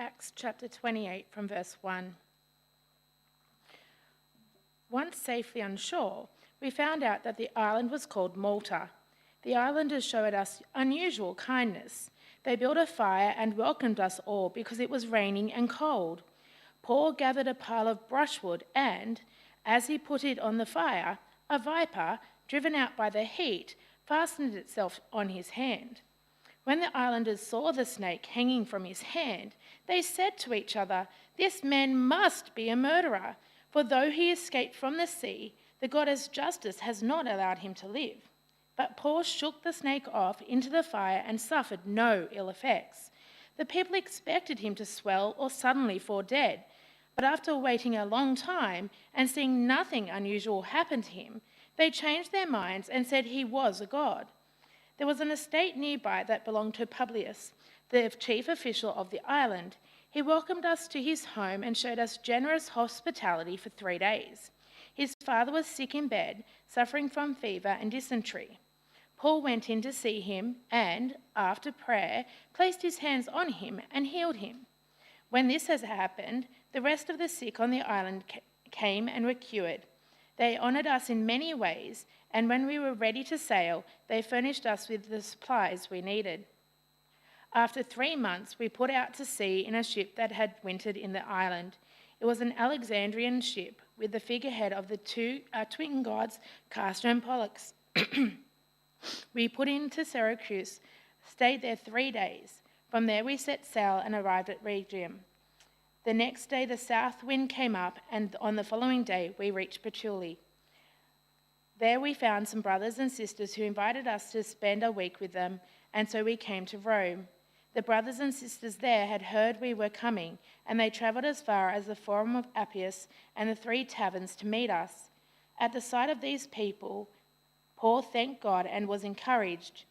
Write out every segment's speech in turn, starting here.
Acts chapter 28 from verse 1. Once safely on shore, we found out that the island was called Malta. The islanders showed us unusual kindness. They built a fire and welcomed us all because it was raining and cold. Paul gathered a pile of brushwood and, as he put it on the fire, a viper, driven out by the heat, fastened itself on his hand. When the islanders saw the snake hanging from his hand, they said to each other, "This man must be a murderer, for though he escaped from the sea, the goddess Justice has not allowed him to live." But Paul shook the snake off into the fire and suffered no ill effects. The people expected him to swell or suddenly fall dead, but after waiting a long time and seeing nothing unusual happen to him, they changed their minds and said he was a god. There was an estate nearby that belonged to Publius, the chief official of the island. He welcomed us to his home and showed us generous hospitality for 3 days. His father was sick in bed, suffering from fever and dysentery. Paul went in to see him and, after prayer, placed his hands on him and healed him. When this has happened, the rest of the sick on the island came and were cured. They honoured us in many ways, and when we were ready to sail, they furnished us with the supplies we needed. After 3 months, we put out to sea in a ship that had wintered in the island. It was an Alexandrian ship with the figurehead of the twin gods Castor and Pollux. We put into Syracuse, stayed there 3 days. From there we set sail and arrived at Rhegium. The next day the south wind came up, and on the following day we reached Puteoli. There we found some brothers and sisters who invited us to spend a week with them, and so we came to Rome. The brothers and sisters there had heard we were coming, and they travelled as far as the Forum of Appius and the 3 taverns to meet us. At the sight of these people, Paul thanked God and was encouraged.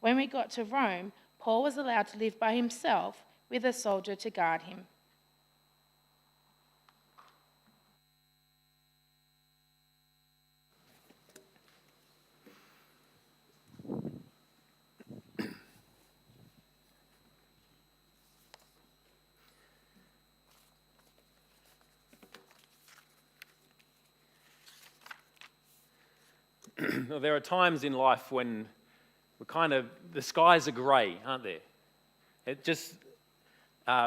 When we got to Rome, Paul was allowed to live by himself with a soldier to guard him. Well, there are times in life when the skies are grey, aren't there? It just,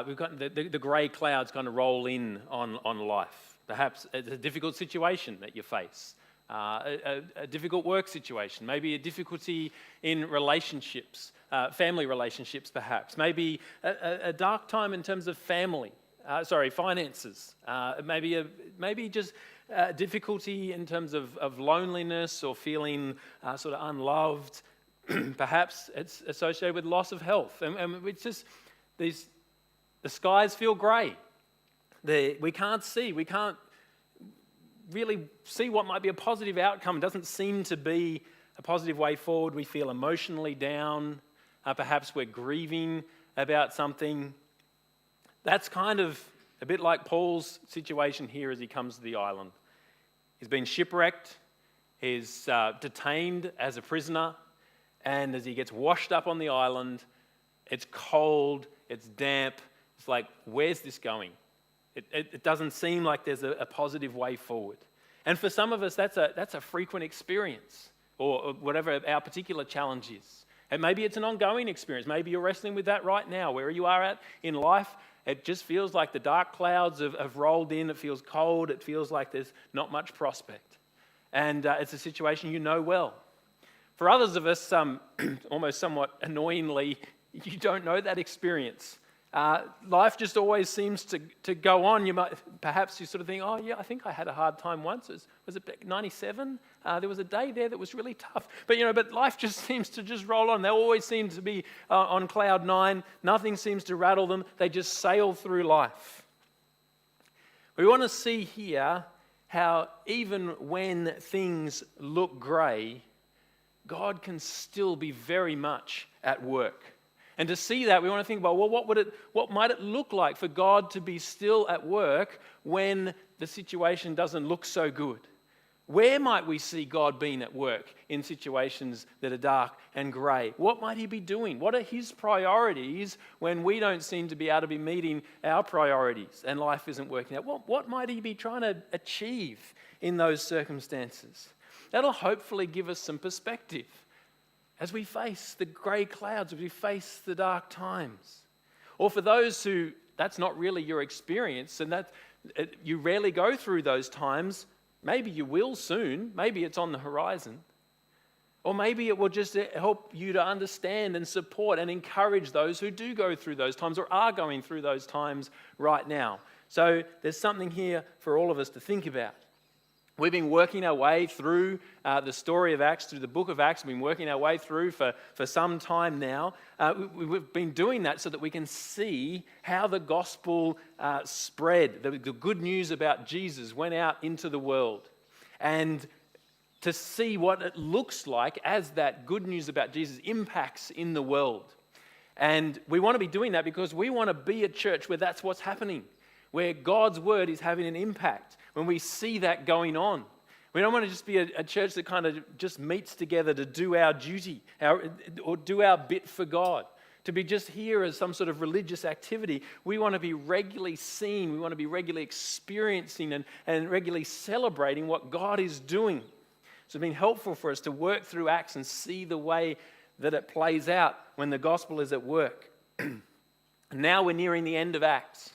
we've got the grey clouds kind of roll in on life. Perhaps it's a difficult situation that you face, a difficult work situation, maybe a difficulty in relationships, family relationships perhaps, maybe a dark time in terms of finances, maybe just difficulty in terms of loneliness or feeling sort of unloved. Perhaps it's associated with loss of health. And it's just, the skies feel grey. We can't really see what might be a positive outcome. It doesn't seem to be a positive way forward. We feel emotionally down. Perhaps we're grieving about something. That's kind of a bit like Paul's situation here as he comes to the island. He's been shipwrecked, he's detained as a prisoner, and as he gets washed up on the island, it's cold, it's damp. It's like, where's this going? It doesn't seem like there's a positive way forward. And for some of us, that's a frequent experience, or whatever our particular challenge is. And maybe it's an ongoing experience. Maybe you're wrestling with that right now, where you are at in life. It just feels like the dark clouds have rolled in. It feels cold. It feels like there's not much prospect. And it's a situation you know well. For others of us, almost somewhat annoyingly, you don't know that experience. Life just always seems to go on. Perhaps you sort of think, oh yeah, I think I had a hard time once. Was it back 97? There was a day there that was really tough. But life just seems to just roll on. They always seem to be on cloud 9. Nothing seems to rattle them. They just sail through life. We want to see here how even when things look grey, God can still be very much at work. And to see that, we want to think about, well, what might it look like for God to be still at work when the situation doesn't look so good? Where might we see God being at work in situations that are dark and grey? What might he be doing? What are his priorities when we don't seem to be able to be meeting our priorities and life isn't working out? What might he be trying to achieve in those circumstances? That'll hopefully give us some perspective as we face the grey clouds, as we face the dark times. Or for those who that's not really your experience and that you rarely go through those times, maybe you will soon, maybe it's on the horizon. Or maybe it will just help you to understand and support and encourage those who do go through those times or are going through those times right now. So there's something here for all of us to think about. We've been working our way through the story of Acts, through the book of Acts. We've been working our way through for some time now. We've been doing that so that we can see how the gospel spread. The good news about Jesus went out into the world. And to see what it looks like as that good news about Jesus impacts in the world. And we want to be doing that because we want to be a church where that's what's happening, where God's word is having an impact, when we see that going on. We don't want to just be a church that kind of just meets together to do our duty or do our bit for God, to be just here as some sort of religious activity. We want to be regularly seen. We want to be regularly experiencing and regularly celebrating what God is doing. So it's been helpful for us to work through Acts and see the way that it plays out when the gospel is at work. Now we're nearing the end of Acts,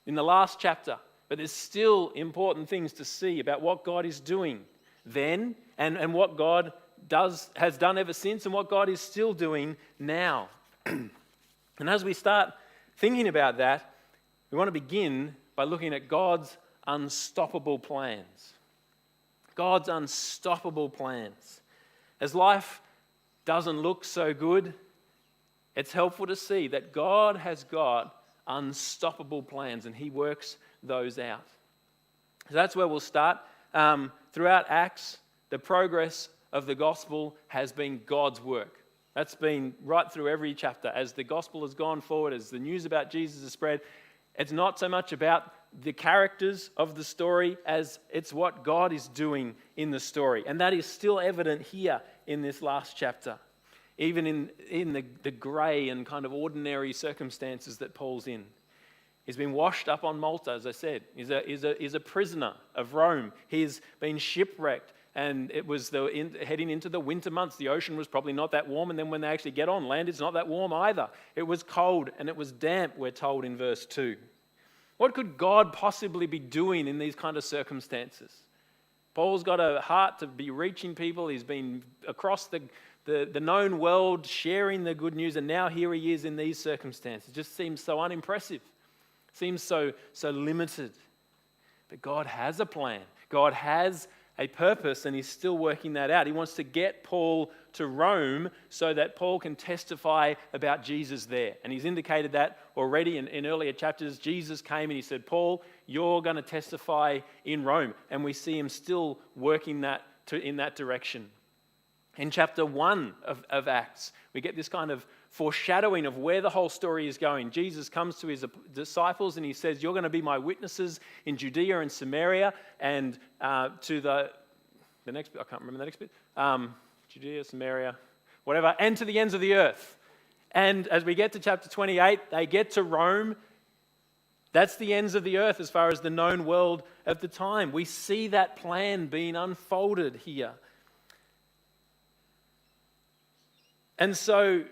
in the last chapter. But there's still important things to see about what God is doing then and what God has done ever since and what God is still doing now. And as we start thinking about that, we want to begin by looking at God's unstoppable plans. God's unstoppable plans. As life doesn't look so good, it's helpful to see that God has got unstoppable plans and he works those out. So that's where we'll start. Throughout Acts, the progress of the gospel has been God's work. That's been right through every chapter. As the gospel has gone forward, as the news about Jesus has spread, it's not so much about the characters of the story as it's what God is doing in the story. And that is still evident here in this last chapter, even in the grey and kind of ordinary circumstances that Paul's in. He's been washed up on Malta, as I said. He's a prisoner of Rome. He's been shipwrecked, and it was heading into the winter months. The ocean was probably not that warm, and then when they actually get on land, it's not that warm either. It was cold, and it was damp, we're told in verse 2. What could God possibly be doing in these kind of circumstances? Paul's got a heart to be reaching people. He's been across the known world sharing the good news, and now here he is in these circumstances. It just seems so unimpressive. Seems so limited. But God has a plan. God has a purpose, and he's still working that out. He wants to get Paul to Rome so that Paul can testify about Jesus there. And he's indicated that already in earlier chapters. Jesus came and he said, Paul, you're going to testify in Rome. And we see him still working in that direction. In chapter 1 of Acts, we get this kind of foreshadowing of where the whole story is going. Jesus comes to his disciples and he says, you're going to be my witnesses in Judea and Samaria and to the next bit, I can't remember the next bit, Judea, Samaria, whatever, and to the ends of the earth. And as we get to chapter 28, they get to Rome. That's the ends of the earth as far as the known world of the time. We see that plan being unfolded here. And so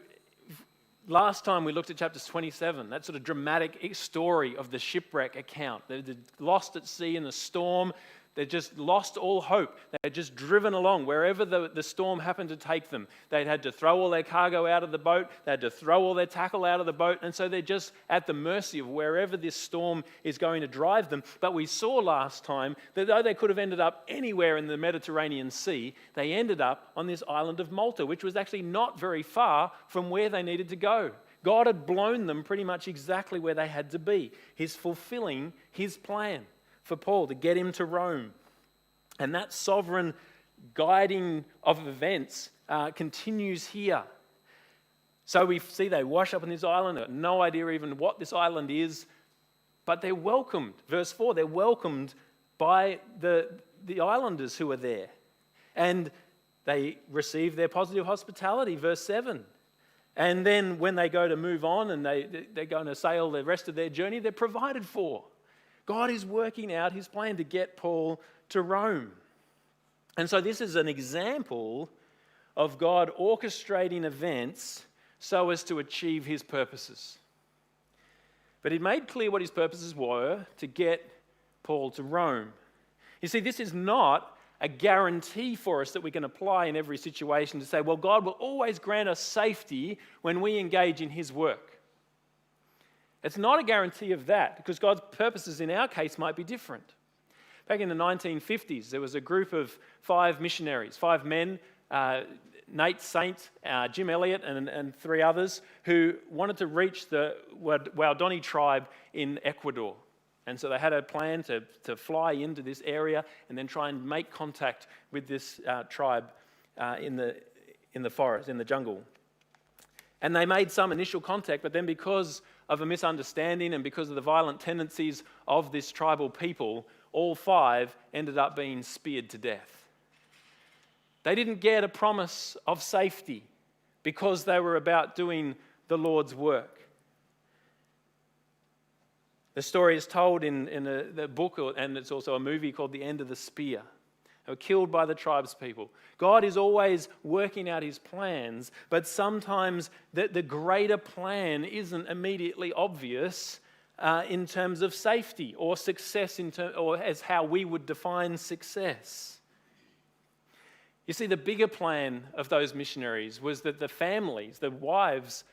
last time we looked at chapter 27, that sort of dramatic story of the shipwreck account. They're lost at sea in the storm. They just lost all hope. They had just driven along wherever the storm happened to take them. They'd had to throw all their cargo out of the boat. They had to throw all their tackle out of the boat. And so they're just at the mercy of wherever this storm is going to drive them. But we saw last time that though they could have ended up anywhere in the Mediterranean Sea, they ended up on this island of Malta, which was actually not very far from where they needed to go. God had blown them pretty much exactly where they had to be. He's fulfilling his plan for Paul to get him to Rome. And that sovereign guiding of events continues here. So we see they wash up on this island. They have no idea even what this island is, but they're welcomed. Verse 4, they're welcomed by the the islanders who are there. And they receive their positive hospitality, verse 7. And then when they go to move on and they're going to sail the rest of their journey, they're provided for. God is working out his plan to get Paul to Rome. And so this is an example of God orchestrating events so as to achieve his purposes. But he made clear what his purposes were to get Paul to Rome. You see, this is not a guarantee for us that we can apply in every situation to say, well, God will always grant us safety when we engage in his work. It's not a guarantee of that, because God's purposes in our case might be different. Back in the 1950s, there was a group of 5 missionaries, 5 men, Nate Saint, Jim Elliott, and 3 others, who wanted to reach the Waodani tribe in Ecuador. And so they had a plan to fly into this area and then try and make contact with this tribe in the forest, in the jungle. And they made some initial contact, but then because of a misunderstanding and because of the violent tendencies of this tribal people, all 5 ended up being speared to death. They didn't get a promise of safety because they were about doing the Lord's work. The story is told in the book, and it's also a movie called The End of the Spear. They were killed by the tribespeople. God is always working out his plans, but sometimes the greater plan isn't immediately obvious in terms of safety or success, or as how we would define success. You see, the bigger plan of those missionaries was that the families, the wives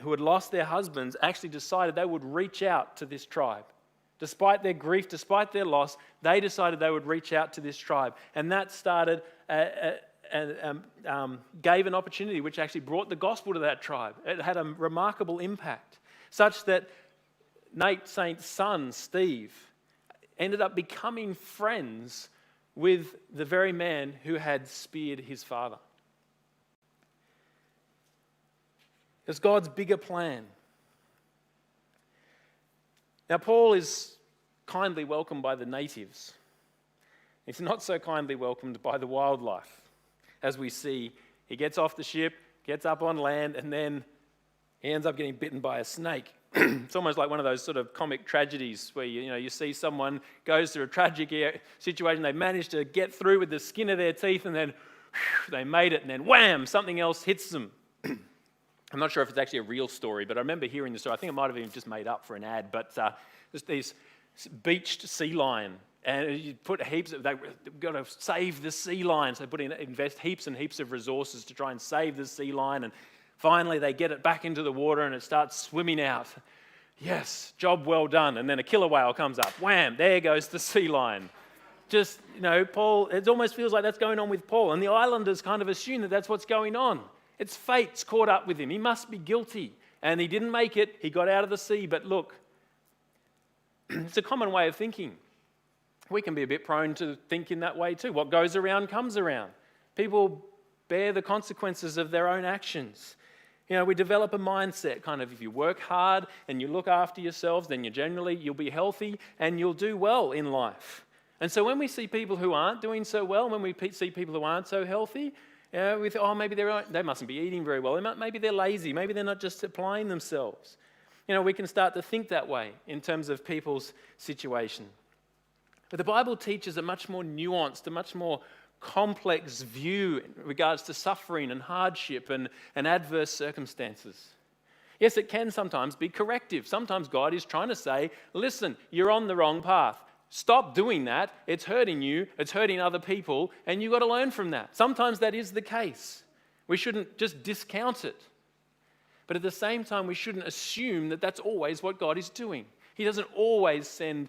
who had lost their husbands, actually decided they would reach out to this tribe. Despite their grief, despite their loss, they decided they would reach out to this tribe. And that started, gave an opportunity which actually brought the gospel to that tribe. It had a remarkable impact, such that Nate Saint's son, Steve, ended up becoming friends with the very man who had speared his father. It's God's bigger plan. Now, Paul is kindly welcomed by the natives. He's not so kindly welcomed by the wildlife. As we see, he gets off the ship, gets up on land, and then he ends up getting bitten by a snake. It's almost like one of those sort of comic tragedies where you see someone goes through a tragic situation, they manage to get through with the skin of their teeth, and then they made it, and then wham, something else hits them. I'm not sure if it's actually a real story, but I remember hearing the story. I think it might have been just made up for an ad, but there's these beached sea lion, and you put heaps of, they've got to save the sea lion, so they invest heaps and heaps of resources to try and save the sea lion, and finally they get it back into the water and it starts swimming out. Yes, job well done. And then a killer whale comes up, wham, there goes the sea lion. Just, Paul, it almost feels like that's going on with Paul, and the islanders kind of assume that that's what's going on. It's fate's caught up with him. He must be guilty. And he didn't make it. He got out of the sea. But look, it's a common way of thinking. We can be a bit prone to think in that way too. What goes around comes around. People bear the consequences of their own actions. We develop a mindset, kind of, if you work hard and you look after yourselves, then you'll be healthy and you'll do well in life. And so when we see people who aren't doing so well, when we see people who aren't so healthy, we think, maybe they mustn't be eating very well. Maybe they're lazy. Maybe they're not just applying themselves. We can start to think that way in terms of people's situation. But the Bible teaches a much more nuanced, a much more complex view in regards to suffering and hardship and adverse circumstances. Yes, it can sometimes be corrective. Sometimes God is trying to say, listen, you're on the wrong path. Stop doing that. It's hurting you. It's hurting other people. And you've got to learn from that. Sometimes that is the case. We shouldn't just discount it. But at the same time, we shouldn't assume that that's always what God is doing. He doesn't always send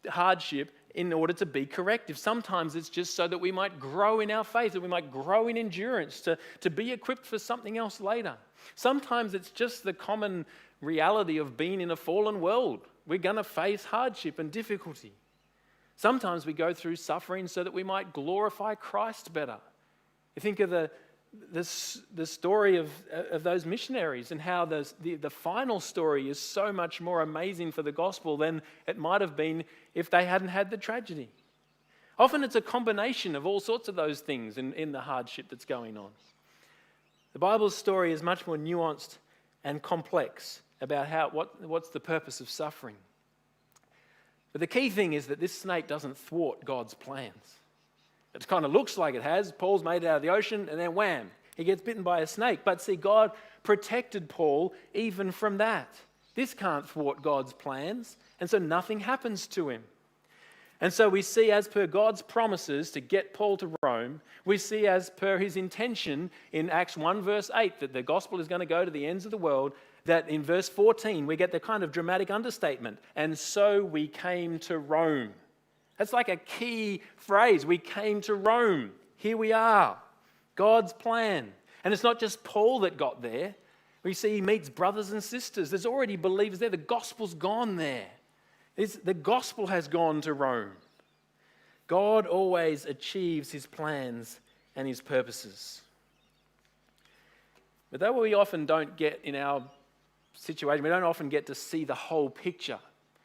hardship in order to be corrective. Sometimes it's just so that we might grow in our faith, that we might grow in endurance, to be equipped for something else later. Sometimes it's just the common reality of being in a fallen world. We're going to face hardship and difficulty. Sometimes we go through suffering so that we might glorify Christ better. You think of the story of those missionaries and how the final story is so much more amazing for the gospel than it might have been if they hadn't had the tragedy. Often it's a combination of all sorts of those things in the hardship that's going on. The Bible's story is much more nuanced and complex about what's the purpose of suffering. But the key thing is that this snake doesn't thwart God's plans. It kind of looks like it has. Paul's made it out of the ocean, and then wham, he gets bitten by a snake. But see, God protected Paul even from that. This can't thwart God's plans, and so nothing happens to him. And so we see, as per God's promises to get Paul to Rome, we see as per his intention in Acts 1 verse 8 that the gospel is going to go to the ends of the world, that in verse 14 we get the kind of dramatic understatement, and so we came to Rome. That's like a key phrase. We came to Rome. Here we are. God's plan. And it's not just Paul that got there. We see he meets brothers and sisters. There's already believers there. The gospel's gone there. The gospel has gone to Rome. God always achieves his plans and his purposes. But that we often don't get in our situation. We don't often get to see the whole picture,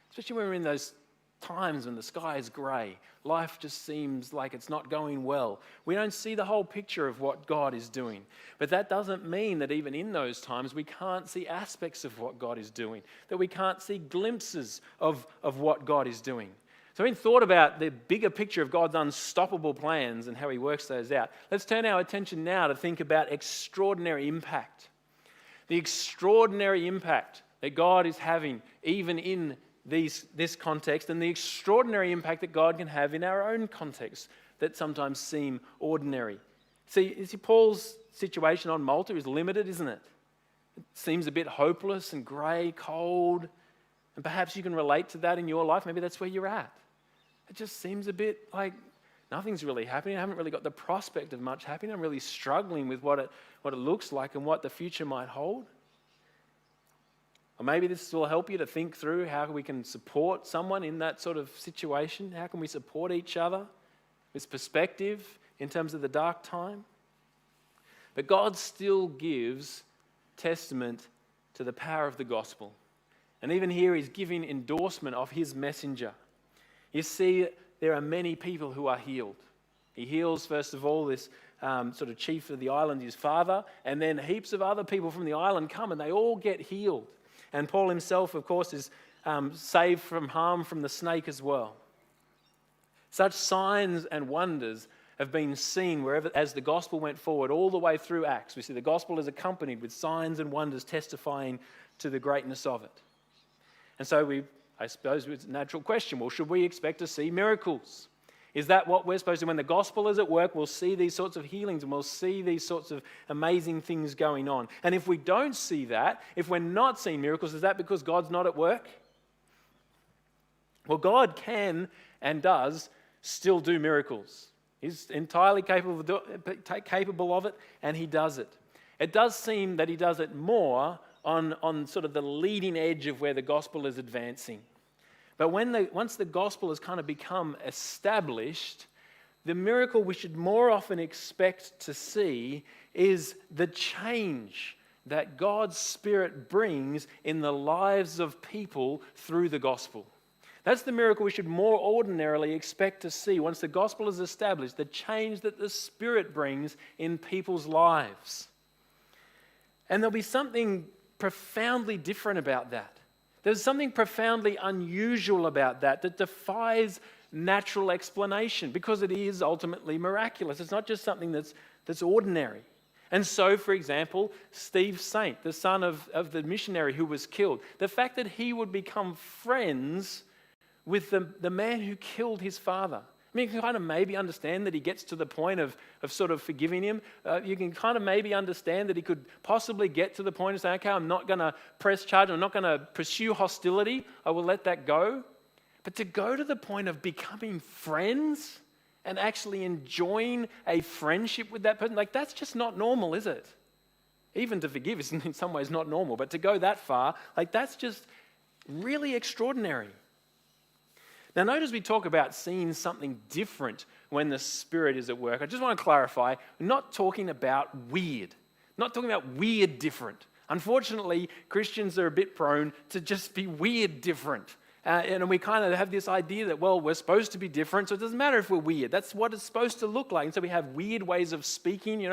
especially when we're in those times when the sky is grey. Life just seems like it's not going well. We don't see the whole picture of what God is doing. But that doesn't mean that even in those times we can't see aspects of what God is doing, that we can't see glimpses of what God is doing. So having thought about the bigger picture of God's unstoppable plans and how he works those out, let's turn our attention now to think about extraordinary impact. The extraordinary impact that God is having even in this context, and the extraordinary impact that God can have in our own context that sometimes seem ordinary. See, Paul's situation on Malta is limited, isn't it? It seems a bit hopeless and grey, cold, and perhaps you can relate to that in your life. Maybe that's where you're at. It just seems a bit like nothing's really happening. I haven't really got the prospect of much happening. I'm really struggling with what it looks like and what the future might hold. Or maybe this will help you to think through how we can support someone in that sort of situation. How can we support each other with perspective in terms of the dark time? But God still gives testament to the power of the gospel. And even here he's giving endorsement of his messenger. You see, there are many people who are healed. He heals, first of all, this sort of chief of the island, his father, and then heaps of other people from the island come and they all get healed. And Paul himself, of course, is saved from harm from the snake as well. Such signs and wonders have been seen wherever, as the gospel went forward, all the way through Acts. We see the gospel is accompanied with signs and wonders testifying to the greatness of it. And so I suppose it's a natural question, well, should we expect to see miracles? Is that what we're supposed to do? When the gospel is at work, we'll see these sorts of healings and we'll see these sorts of amazing things going on. And if we don't see that, if we're not seeing miracles, is that because God's not at work? Well, God can and does still do miracles. He's entirely capable of it, and he does it. It does seem that he does it more on sort of the leading edge of where the gospel is advancing. But once the gospel has kind of become established, the miracle we should more often expect to see is the change that God's Spirit brings in the lives of people through the gospel. That's the miracle we should more ordinarily expect to see once the gospel is established, the change that the Spirit brings in people's lives. And there'll be something profoundly different about that. There's something profoundly unusual about that defies natural explanation because it is ultimately miraculous. It's not just something that's ordinary. And so, for example, Steve Saint, the son of the missionary who was killed, the fact that he would become friends with the man who killed his father. I mean, you can kind of maybe understand that he gets to the point of sort of forgiving him. You can kind of maybe understand that he could possibly get to the point of saying, okay, I'm not going to press charge, I'm not going to pursue hostility, I will let that go. But to go to the point of becoming friends and actually enjoying a friendship with that person, like that's just not normal, is it? Even to forgive is in some ways not normal, but to go that far, like that's just really extraordinary. Now, notice we talk about seeing something different when the Spirit is at work. I just want to clarify, we're not talking about weird. Not talking about weird different. Unfortunately, Christians are a bit prone to just be weird different. And we kind of have this idea that, well, we're supposed to be different, so it doesn't matter if we're weird. That's what it's supposed to look like. And so we have weird ways of speaking.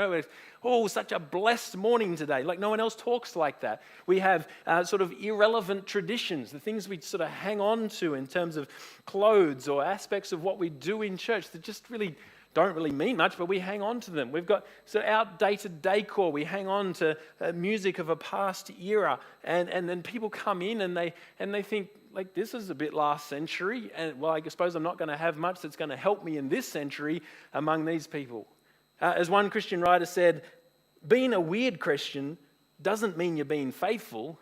Oh, such a blessed morning today. Like no one else talks like that. We have sort of irrelevant traditions, the things we sort of hang on to in terms of clothes or aspects of what we do in church that just really don't really mean much, but we hang on to them. We've got sort of outdated decor. We hang on to music of a past era. And then people come in and they think, like, this is a bit last century. And, well, I suppose I'm not going to have much that's going to help me in this century among these people. As one Christian writer said, being a weird Christian doesn't mean you're being faithful.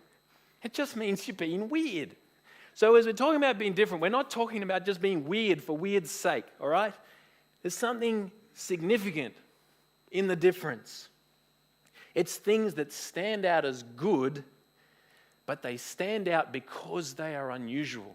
It just means you're being weird. So as we're talking about being different, we're not talking about just being weird for weird's sake, all right? There's something significant in the difference. It's things that stand out as good, but they stand out because they are unusual.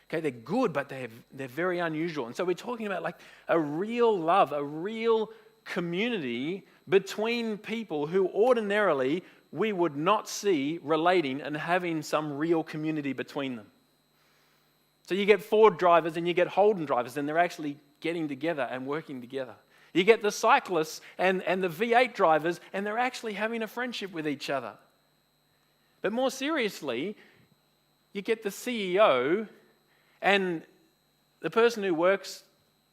Okay, they're good, but they're very unusual. And so we're talking about like a real love, a real community between people who ordinarily we would not see relating and having some real community between them. So you get Ford drivers and you get Holden drivers, and they're actually getting together and working together. You get the cyclists and the V8 drivers, and they're actually having a friendship with each other. But more seriously, you get the CEO and the person who works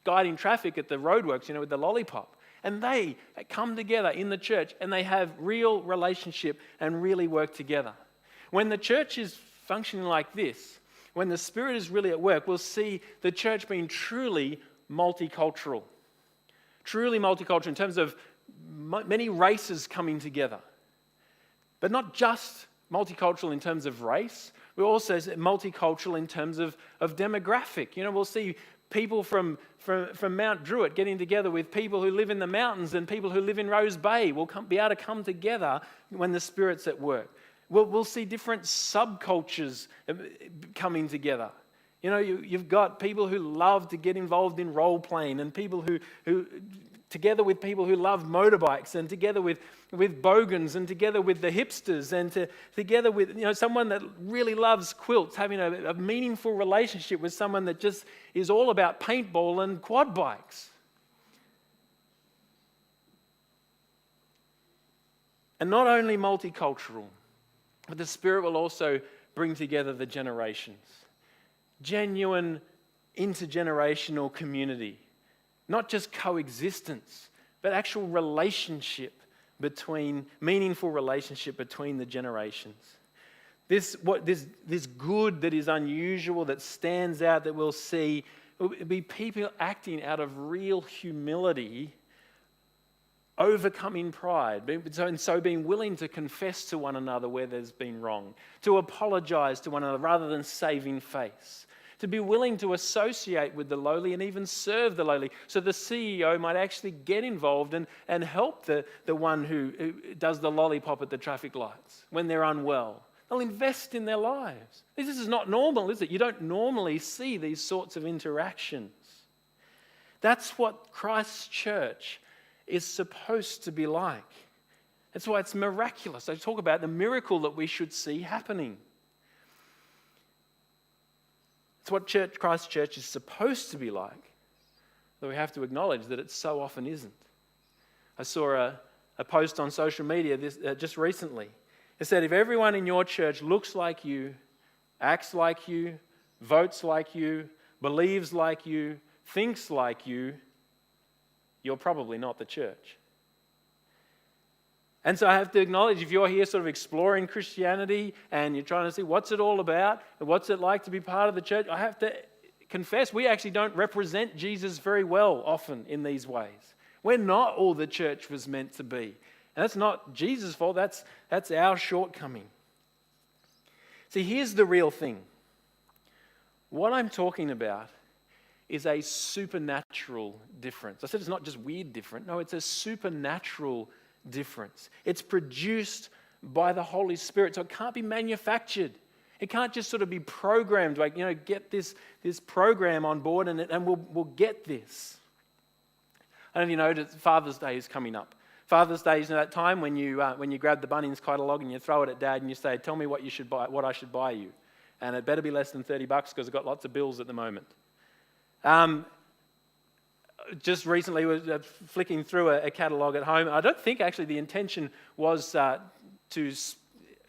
guiding traffic at the roadworks, with the lollipop. And they come together in the church and they have real relationship and really work together. When the church is functioning like this, when the Spirit is really at work, we'll see the church being truly multicultural. Truly multicultural in terms of many races coming together. But not just multicultural in terms of race, we're also multicultural in terms of demographic. We'll see people from Mount Druitt getting together with people who live in the mountains and people who live in Rose Bay will be able to come together when the Spirit's at work. We'll see different subcultures coming together. You've got people who love to get involved in role playing, and people who together with people who love motorbikes, and together with bogans, and together with the hipsters, and together with someone that really loves quilts, having a meaningful relationship with someone that just is all about paintball and quad bikes. And not only multicultural, but the Spirit will also bring together the generations. Genuine intergenerational community. Not just coexistence, but actual meaningful relationship between the generations. This good that is unusual, that stands out, that we'll see, will be people acting out of real humility, overcoming pride, and so being willing to confess to one another where there's been wrong, to apologize to one another rather than saving face, to be willing to associate with the lowly and even serve the lowly. So the CEO might actually get involved and help the one who does the lollipop at the traffic lights when they're unwell. They'll invest in their lives. This is not normal, is it? You don't normally see these sorts of interactions. That's what Christ's church is supposed to be like. That's why it's miraculous. I talk about the miracle that we should see happening. It's what Christ's church is supposed to be like, though we have to acknowledge that it so often isn't. I saw a post on social media just recently. It said, if everyone in your church looks like you, acts like you, votes like you, believes like you, thinks like you, you're probably not the church. And so I have to acknowledge, if you're here sort of exploring Christianity and you're trying to see what's it all about and what's it like to be part of the church, I have to confess we actually don't represent Jesus very well often in these ways. We're not all the church was meant to be. And that's not Jesus' fault, that's our shortcoming. See, here's the real thing. What I'm talking about is a supernatural difference. I said it's not just weird different. No, it's a supernatural difference. It's produced by the Holy Spirit, so it can't be manufactured. It can't just sort of be programmed, like, get this program on board and we'll get this. I don't know if you know, Father's Day is coming up. Father's Day is that time when you grab the Bunnings catalogue and you throw it at Dad and you say, tell me what you should buy, what I should buy you. And it better be less than $30 because I've got lots of bills at the moment. Just recently was flicking through a catalogue at home. I don't think actually the intention was to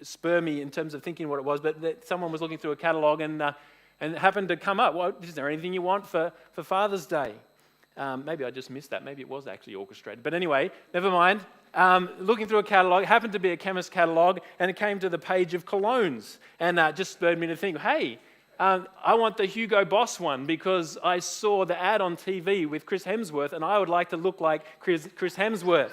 spur me in terms of thinking what it was, but that someone was looking through a catalogue and happened to come up, well, is there anything you want for Father's Day? Maybe I just missed that. Maybe it was actually orchestrated. But anyway, never mind. Looking through a catalogue, happened to be a chemist catalogue, and it came to the page of colognes, and just spurred me to think, hey, I want the Hugo Boss one because I saw the ad on TV with Chris Hemsworth, and I would like to look like Chris Hemsworth.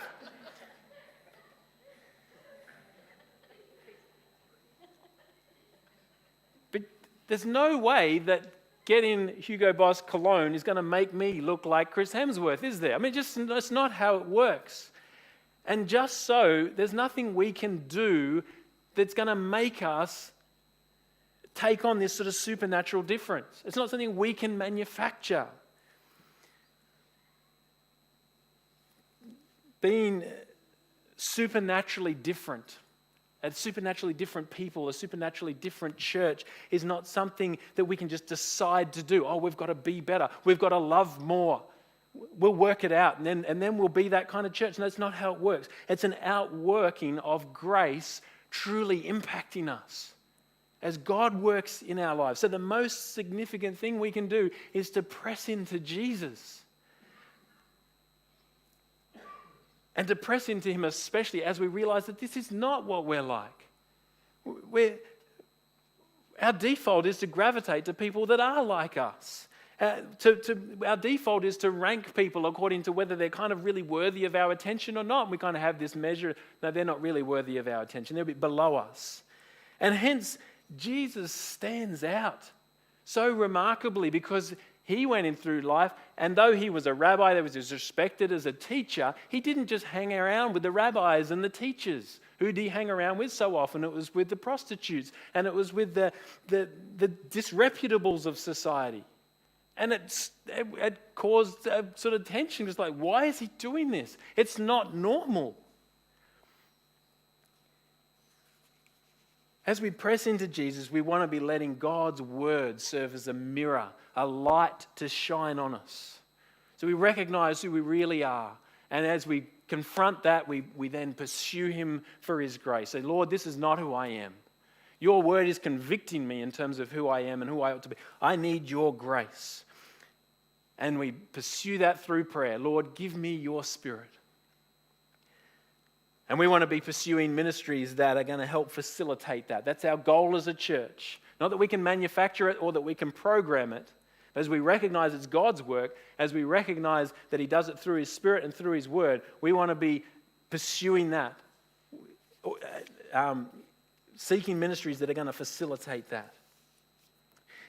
But there's no way that getting Hugo Boss cologne is going to make me look like Chris Hemsworth, is there? I mean, that's not how it works. And just so, there's nothing we can do that's going to make us take on this sort of supernatural difference. It's not something we can manufacture. Being supernaturally different, a supernaturally different people, a supernaturally different church is not something that we can just decide to do. Oh, we've got to be better. We've got to love more. We'll work it out and then we'll be that kind of church. No, that's not how it works. It's an outworking of grace truly impacting us as God works in our lives. So the most significant thing we can do is to press into Jesus. And to press into him especially as we realize that this is not what we're like. Our default is to gravitate to people that are like us. Our default is to rank people according to whether they're kind of really worthy of our attention or not. And we kind of have this measure, no, they're not really worthy of our attention. They're a bit below us. And hence, Jesus stands out so remarkably because he went in through life, and though he was a rabbi that was respected as a teacher, he didn't just hang around with the rabbis and the teachers. Who did he hang around with so often? It was with the prostitutes, and it was with the disreputables of society. And it caused a sort of tension. It's like, why is he doing this? It's not normal. As we press into Jesus, we want to be letting God's word serve as a mirror, a light to shine on us. So we recognize who we really are. And as we confront that, we then pursue him for his grace. Say, Lord, this is not who I am. Your word is convicting me in terms of who I am and who I ought to be. I need your grace. And we pursue that through prayer. Lord, give me your spirit. And we want to be pursuing ministries that are going to help facilitate that. That's our goal as a church. Not that we can manufacture it or that we can program it. But as we recognize it's God's work, as we recognize that he does it through his spirit and through his word, we want to be pursuing that. Seeking ministries that are going to facilitate that.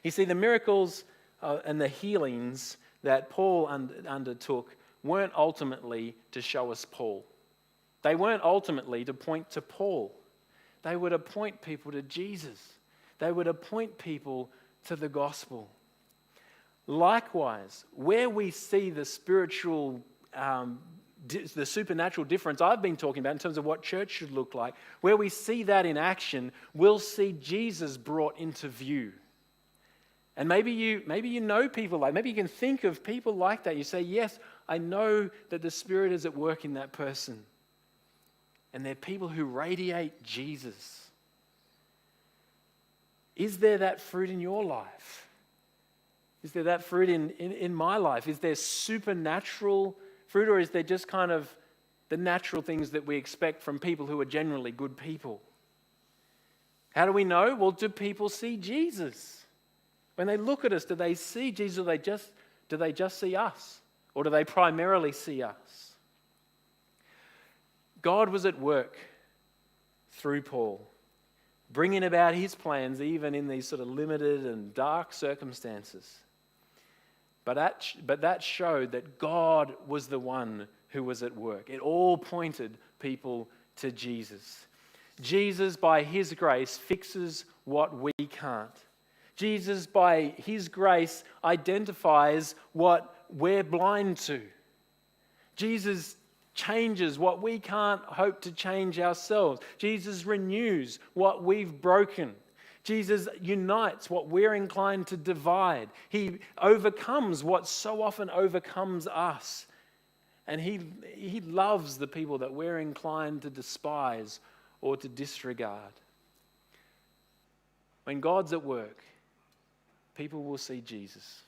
You see, the miracles and the healings that Paul undertook weren't ultimately to show us Paul. They weren't ultimately to point to Paul. They were to point people to Jesus. They were to point people to the gospel. Likewise, where we see the spiritual, the supernatural difference I've been talking about in terms of what church should look like, where we see that in action, we'll see Jesus brought into view. And maybe you know people like, maybe you can think of people like that. You say, yes, I know that the Spirit is at work in that person. And they're people who radiate Jesus. Is there that fruit in your life? Is there that fruit in my life? Is there supernatural fruit, or is there just kind of the natural things that we expect from people who are generally good people? How do we know? Well, do people see Jesus? When they look at us, do they see Jesus, or do they just see us? Or do they primarily see us? God was at work through Paul, bringing about his plans even in these sort of limited and dark circumstances. But that showed that God was the one who was at work. It all pointed people to Jesus. Jesus, by his grace, fixes what we can't. Jesus, by his grace, identifies what we're blind to. Jesus changes what we can't hope to change ourselves. Jesus renews what we've broken. Jesus unites what we're inclined to divide. He overcomes what so often overcomes us. And he loves the people that we're inclined to despise or to disregard. When God's at work, people will see Jesus.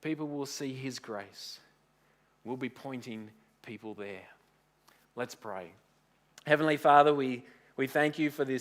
People will see his grace. We'll be pointing people there. Let's pray. Heavenly Father, we thank you for this